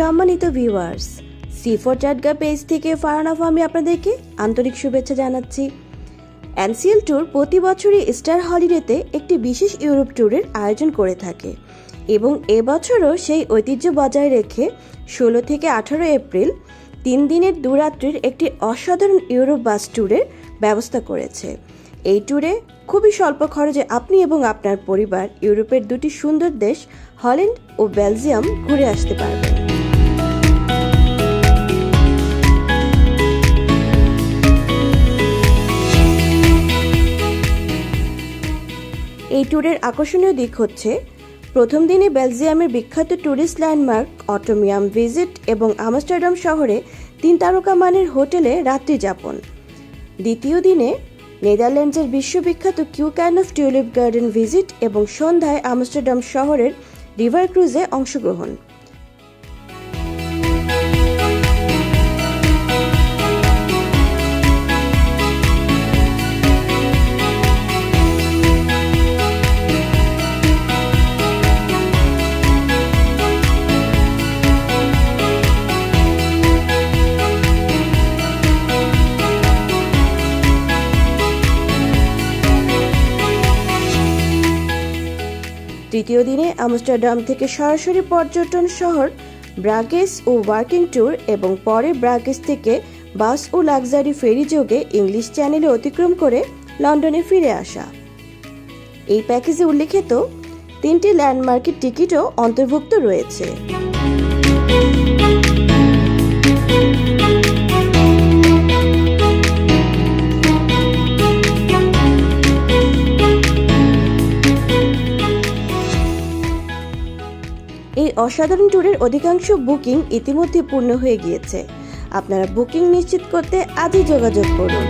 সম্মানিত ভিউয়ার্স, সি4 চাটগা পেজ থেকে ফারহানা ফাহমি আপনাদেরকে আন্তরিক শুভেচ্ছা জানাচ্ছি। এনসিএল ট্যুর প্রতি বছরই স্টার হলিডেতে একটি বিশেষ ইউরোপ ট্যুরের আয়োজন করে থাকে এবং এবছরও সেই ঐতিহ্য বজায় রেখে 16 থেকে 18 এপ্রিল 3 দিনের দুরাত্রির একটি অসাধারণ ইউরোপ বাস ট্যুরের ব্যবস্থা করেছে। এই ট্যুরে খুবই স্বল্প খরচে আপনি এবং আপনার পরিবার ইউরোপের দুটি সুন্দর দেশ হল্যান্ড ও বেলজিয়াম ঘুরে আসতে পারবেন। এই ট্যুরের আকর্ষণীয় দিক হচ্ছে, প্রথম দিনে বেলজিয়ামের বিখ্যাত ট্যুরিস্ট ল্যান্ডমার্ক অটোমিয়াম ভিজিট এবং আমস্টারডাম শহরে 3 তারকা মানের হোটেলে রাত্রি যাপন। দ্বিতীয় দিনে নেদারল্যান্ডসের বিশ্ববিখ্যাত কিউক্যানফ টিউলিপ গার্ডেন ভিজিট এবং সন্ধ্যায় আমস্টারডাম শহরের রিভার ক্রুজে অংশগ্রহণ। তৃতীয় দিনে আমস্টারডাম থেকে সরাসরি পর্যটন শহর ব্রাগেস ও ওয়ার্কিং ট্যুর এবং পরে ব্রাগেস থেকে বাস ও লাক্সারি ফেরি যোগে ইংলিশ চ্যানেলে অতিক্রম করে লন্ডনে ফিরে আসা। এই প্যাকেজে উল্লেখিত 3টি ল্যান্ডমার্কের টিকিটও অন্তর্ভুক্ত রয়েছে। এই অসাধারণ ট্যুরের অধিকাংশ বুকিং ইতিমধ্যে পূর্ণ হয়ে গিয়েছে। আপনারা বুকিং নিশ্চিত করতে আজই যোগাযোগ করুন।